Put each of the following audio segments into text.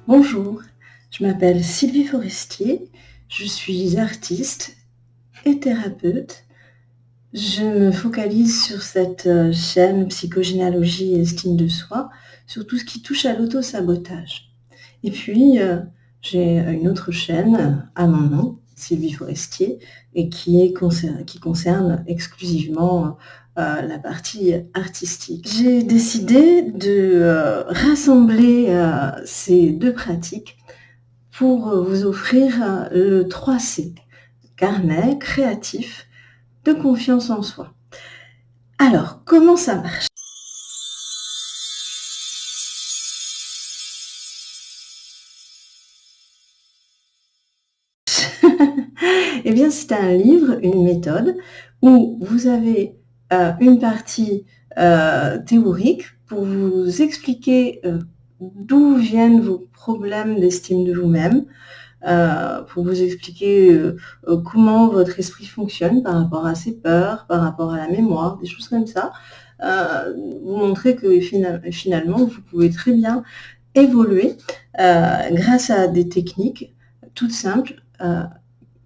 Bonjour, je m'appelle Sylvie Forestier, je suis artiste et thérapeute. Je me focalise sur cette chaîne psychogénéalogie et estime de soi, sur tout ce qui touche à l'auto-sabotage. Et puis, j'ai une autre chaîne à mon nom, Sylvie Forestier, et qui concerne exclusivement la partie artistique. J'ai décidé de rassembler ces deux pratiques pour vous offrir le 3C, carnet créatif de confiance en soi. Alors, comment ça marche? Eh bien, c'est un livre, une méthode, où vous avez une partie théorique pour vous expliquer d'où viennent vos problèmes d'estime de vous-même, pour vous expliquer comment votre esprit fonctionne par rapport à ses peurs, par rapport à la mémoire, des choses comme ça. Vous montrer que finalement, vous pouvez très bien évoluer grâce à des techniques toutes simples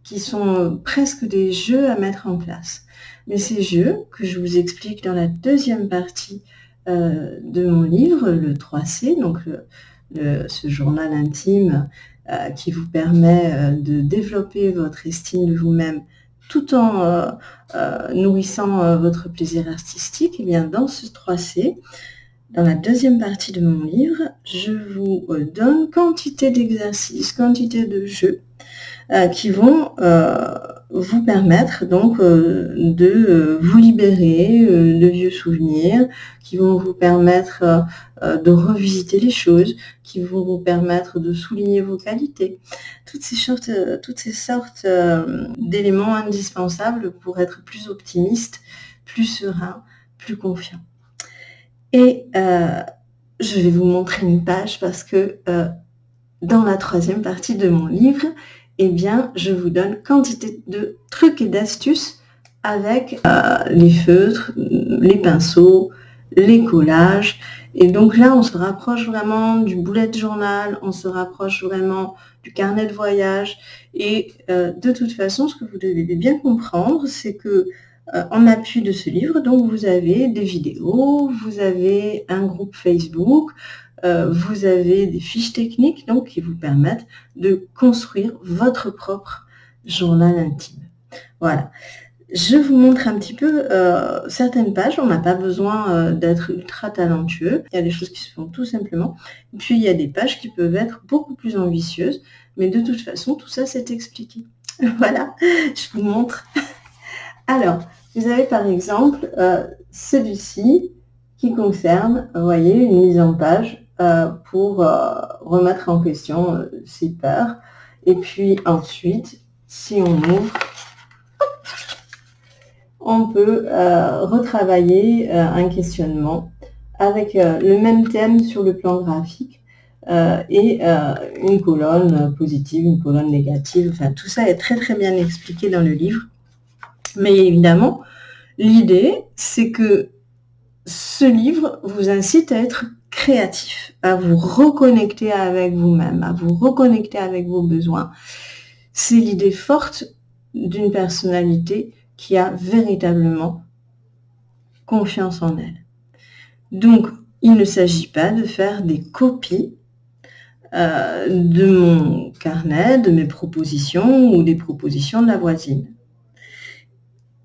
qui sont presque des jeux à mettre en place. Mais ces jeux, que je vous explique dans la deuxième partie de mon livre, le 3C, donc ce journal intime qui vous permet de développer votre estime de vous-même tout en nourrissant votre plaisir artistique, et bien dans ce 3C, dans la deuxième partie de mon livre, je vous donne quantité d'exercices, quantité de jeux qui vont vous permettre donc de vous libérer de vieux souvenirs, qui vont vous permettre de revisiter les choses, qui vont vous permettre de souligner vos qualités. Toutes ces sortes d'éléments indispensables pour être plus optimiste, plus serein, plus confiant. Et je vais vous montrer une page parce que dans la troisième partie de mon livre, eh bien, je vous donne quantité de trucs et d'astuces avec les feutres, les pinceaux, les collages. Et donc là, on se rapproche vraiment du bullet journal, on se rapproche vraiment du carnet de voyage. Et de toute façon, ce que vous devez bien comprendre, c'est que en appui de ce livre, donc vous avez des vidéos, vous avez un groupe Facebook, vous avez des fiches techniques donc, qui vous permettent de construire votre propre journal intime. Voilà. Je vous montre un petit peu certaines pages. On n'a pas besoin d'être ultra talentueux. Il y a des choses qui se font tout simplement. Et puis, il y a des pages qui peuvent être beaucoup plus ambitieuses. Mais de toute façon, tout ça, c'est expliqué. Voilà, je vous montre. Alors, vous avez par exemple celui-ci qui concerne, vous voyez, une mise en page pour remettre en question ses peurs. Et puis ensuite, si on ouvre, on peut retravailler un questionnement avec le même thème sur le plan graphique et une colonne positive, une colonne négative. Enfin, tout ça est très très bien expliqué dans le livre. Mais évidemment, l'idée, c'est que ce livre vous incite à être créatif, à vous reconnecter avec vous-même, à vous reconnecter avec vos besoins. C'est l'idée forte d'une personnalité qui a véritablement confiance en elle. Donc, il ne s'agit pas de faire des copies de mon carnet, de mes propositions ou des propositions de la voisine.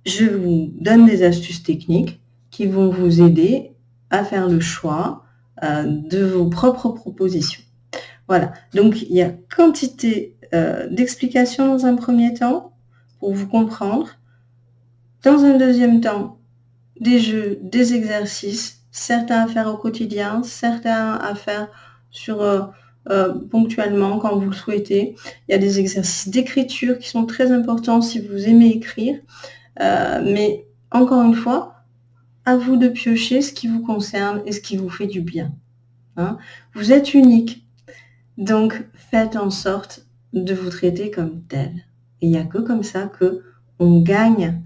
Je vous donne des astuces techniques qui vont vous aider à faire le choix de vos propres propositions. Voilà, donc il y a quantité d'explications dans un premier temps pour vous comprendre. Dans un deuxième temps, des jeux, des exercices, certains à faire au quotidien, certains à faire ponctuellement quand vous le souhaitez. Il y a des exercices d'écriture qui sont très importants si vous aimez écrire. Mais encore une fois, à vous de piocher ce qui vous concerne et ce qui vous fait du bien. Hein. Vous êtes unique, donc faites en sorte de vous traiter comme tel. Et il n'y a que comme ça qu'on gagne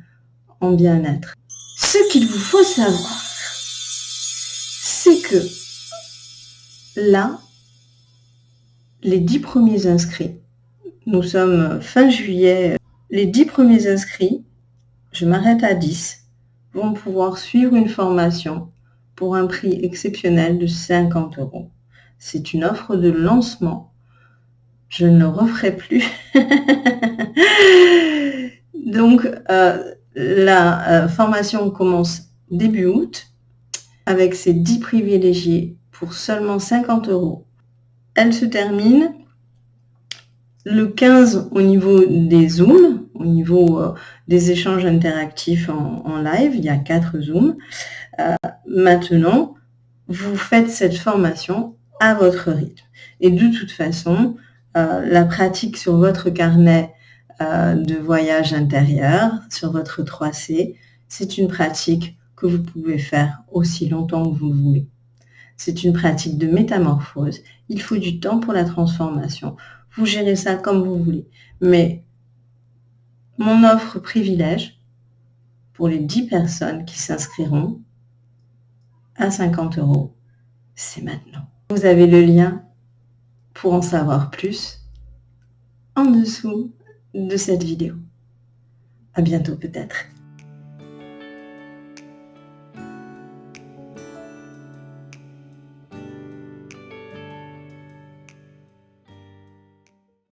en bien-être. Ce qu'il vous faut savoir, c'est que là, les 10 premiers inscrits, nous sommes fin juillet, les 10 premiers inscrits, je m'arrête à 10, vont pouvoir suivre une formation pour un prix exceptionnel de 50 €. C'est une offre de lancement. Je ne le referai plus. Donc, la formation commence début août avec ces 10 privilégiés pour seulement 50 €. Elle se termine le 15 au niveau des Zooms, au niveau des échanges interactifs en live. Il y a 4 Zooms. Maintenant, vous faites cette formation à votre rythme. Et de toute façon, la pratique sur votre carnet de voyage intérieur, sur votre 3C, c'est une pratique que vous pouvez faire aussi longtemps que vous voulez. C'est une pratique de métamorphose. Il faut du temps pour la transformation. Vous gérez ça comme vous voulez. Mais mon offre privilège pour les 10 personnes qui s'inscriront à 50 €, c'est maintenant. Vous avez le lien pour en savoir plus en dessous de cette vidéo. À bientôt peut-être.